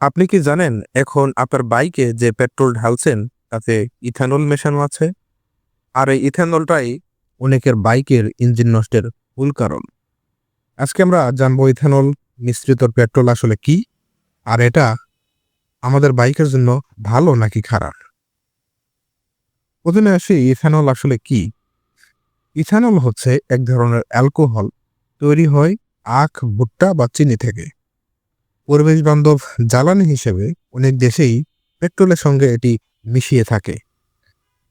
আপনি কি জানেন এখন আপনার বাইকে যে পেট্রোল ঢালছেন তাতে ইথানল মেশানো আছে? আর এই ইথানলটাই অনেকের বাইকের ইঞ্জিন নষ্টের মূল কারণ। আজকে আমরা জানবো ইথানল মিশ্রিত পেট্রোল আসলে কি, আর এটা আমাদের বাইকের জন্য ভালো নাকি খারাপ। প্রথমে আসি ইথানল আসলে কি। ইথানল হচ্ছে এক ধরনের অ্যালকোহল, তৈরি হয় আখ, ভুট্টা বা চিনি থেকে। পরিবেশ বান্ধব জ্বালানি হিসেবে অনেক দেশেই পেট্রোলের সঙ্গে এটি মিশিয়ে থাকে,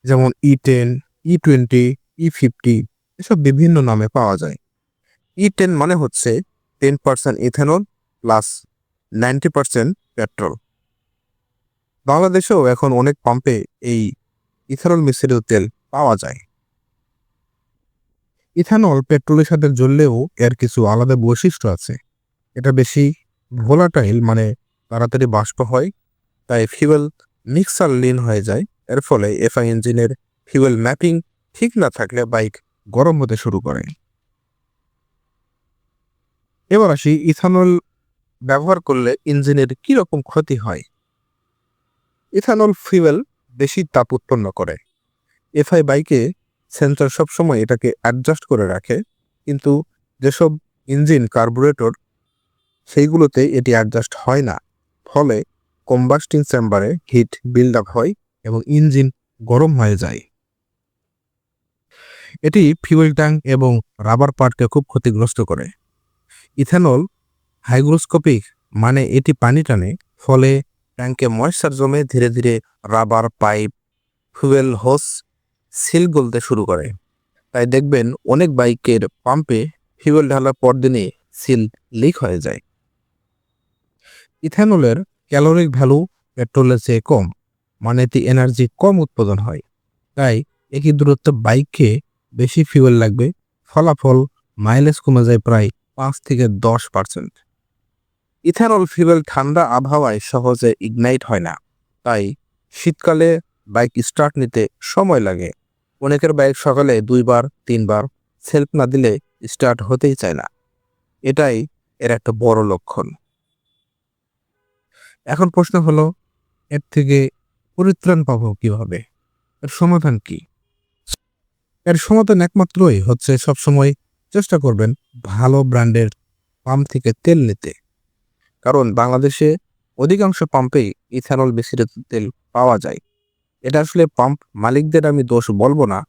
যেমন E10, E20, E50 এসব বিভিন্ন নামে পাওয়া যায়। E10 মানে হচ্ছে 10% ইথানল প্লাস 90% পেট্রোল। বাংলাদেশেও এখন অনেক পাম্পে এই ইথানল মিশ্রিত তেল পাওয়া যায়। ইথানল পেট্রোলের সাথে জ্বললেও এর কিছু আলাদা বৈশিষ্ট্য আছে। এটা বেশি ভোলাটাইল, মানে তাড়াতাড়ি বাষ্প হয়, তাই ফিউয়েল মিক্সার লিন হয়ে যায়। এর ফলে এফআই ইঞ্জিনের ফিউয়েল ম্যাপিং ঠিক না থাকলে বাইক গরম হতে শুরু করে। এবার আসি ইথানল ব্যবহার করলে ইঞ্জিনের কি রকম ক্ষতি হয়। ইথানল ফিউয়েল বেশি তাপ উৎপন্ন করে। এফআই বাইকে সেন্সর সবসময় এটাকে অ্যাডজাস্ট করে রাখে, কিন্তু যেসব ইঞ্জিন কার্বুরেটর সেইগুলোতে এটি অ্যাডজাস্ট হয় না। ফলে কম্বাস্টিং চেম্বারে হিট বিল্ড আপ হয় এবং ইঞ্জিন গরম হয়ে যায়। এটি ফিউয়েল ট্যাঙ্ক এবং রাবার পার্টকে খুব ক্ষতিগ্রস্ত করে। ইথানল হাইগ্রোস্কোপিক, মানে এটি পানি টানে, ফলে ট্যাঙ্কে ময়েশ্চার জমে ধীরে ধীরে রাবার পাইপ, ফুয়েল হোস সিল গলতে শুরু করে। তাই দেখবেন অনেক বাইকের পাম্পে ফিউয়েল ঢালার পরদিনই সিল লিক হয়ে যায়। ইথানলের ক্যালোরিক ভ্যালু পেট্রোলের চেয়ে কম, মানে এতে এনার্জি কম উৎপাদন হয়। তাই একই দূরত্ব বাইককে বেশি ফিউয়েল লাগবে। ফলাফল মাইলেজ কমে যায় প্রায় 5 থেকে 10%। ইথানল ফিউয়েল ঠান্ডা আবহাওয়ায় সহজে ইগনাইট হয় না, তাই শীতকালে বাইক স্টার্ট নিতে সময় লাগে। অনেকের বাইক সকালে 2 বার 3 বার সেলফ না দিলে স্টার্ট হতেই চায় না। এটাই এর একটা বড় লক্ষণ। এখন প্রশ্ন হলো, এর থেকে পরিত্রাণ পাবো কিভাবে? এর সমাধান কি? এর সমাধান একমাত্রই হচ্ছে সবসময় চেষ্টা করবেন ভালো ব্র্যান্ডের পাম্প থেকে তেল নিতে। কারণ বাংলাদেশে অধিকাংশ পাম্পেই ইথানল মিশ্রিত তেল পাওয়া যায়। এটা আসলে পাম্প মালিকদের আমি দোষ বলবো না,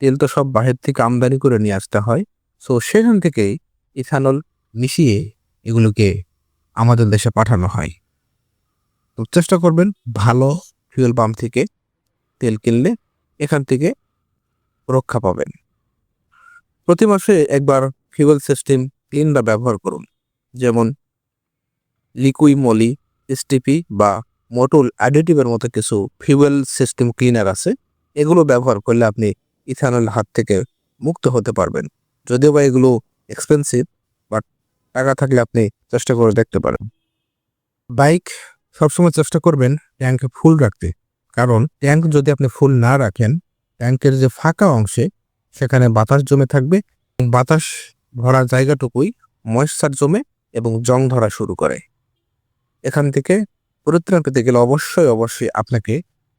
তেল তো সব বাহির থেকে আমদানি করে নিয়ে আসতে হয়। সো সেখান থেকেই ইথানল মিশিয়ে এগুলোকে আমাদের দেশে পাঠানো হয়। তো চেষ্টা করবেন ভালো ফুয়েল পাম্প থেকে তেল কিনলে এখান থেকে রক্ষা পাবেন। প্রতি মাসে একবার ফিউয়েল সিস্টেম ক্লিনার ব্যবহার করুন, যেমন লিকুইমলি, এসটিপি বা মোটুল অ্যাডিটিভের মতো কিছু ফিউয়েল সিস্টেম ক্লিনার আছে। এগুলো ব্যবহার করলে আপনি ইথানল হাত থেকে মুক্ত হতে পারবেন। যদিও বা এগুলো এক্সপেন্সিভ, বাট টাকা থাকলে আপনি চেষ্টা করে দেখতে পারেন। বাইক সবসময় চেষ্টা করবেন ট্যাঙ্ক ফুল রাখতে, কারণ ট্যাঙ্ক যদি আপনি ফুল না রাখেন, ট্যাঙ্কের যে ফাঁকা অংশে সেখানে বাতাস জমে থাকবে এবং বাতাস ভরা জায়গাটুকুই ময়েশ্চার জমে এবং জং ধরা শুরু করে। এখান থেকে পরিত্রাণ পেতে গেলে অবশ্যই আপনাকে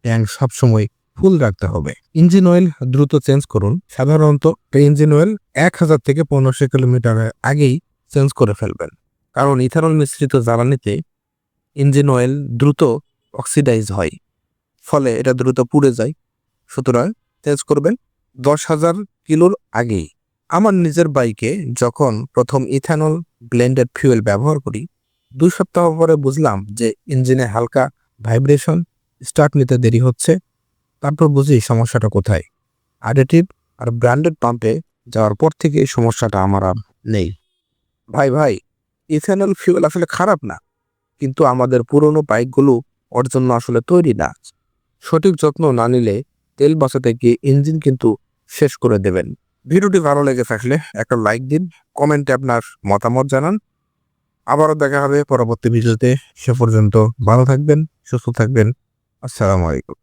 ট্যাঙ্ক সবসময় ফুল রাখতে হবে। ইঞ্জিন অয়েল দ্রুত চেঞ্জ করুন। সাধারণত ইঞ্জিন অয়েল 1000 থেকে 1500 কিলোমিটারের আগেই চেঞ্জ করে ফেলবেন, কারণ ইথানল মিশ্রিত জ্বালানিতে ইঞ্জিন অয়েল দ্রুত অক্সিডাইজ হয়, ফলে এটা দ্রুত পুড়ে যায়। সুতরাং চেঞ্জ করবেন 10,000 কিলোর আগেই। আমার নিজের বাইকে যখন প্রথম ইথানল ব্লেন্ডেড ফিউয়েল ব্যবহার করি, 2 সপ্তাহ পরে বুঝলাম যে ইঞ্জিনে হালকা ভাইব্রেশন, স্টার্ট নিতে দেরি হচ্ছে। তারপর বুঝি সমস্যাটা কোথায়। অ্যাডিটিভ আর ব্র্যান্ডেড পাম্পে যাওয়ার পর থেকে এই সমস্যাটা আমার আর নেই। ভাই, ইথানল ফিউয়েল আসলে খারাপ না, কিন্তু আমাদের পুরনো বাইকগুলো ওর জন্য আসলে তৈরি না। সঠিক যত্ন না নিলে তেল বাঁচাতে গিয়ে ইঞ্জিন কিন্তু শেষ করে দেবেন। ভিডিওটি ভালো লেগে থাকলে একটা লাইক দিন, কমেন্টে আপনার মতামত জানান। আবারও দেখা হবে পরবর্তী ভিডিওতে। সে পর্যন্ত ভালো থাকবেন, সুস্থ থাকবেন। আসসালামু আলাইকুম।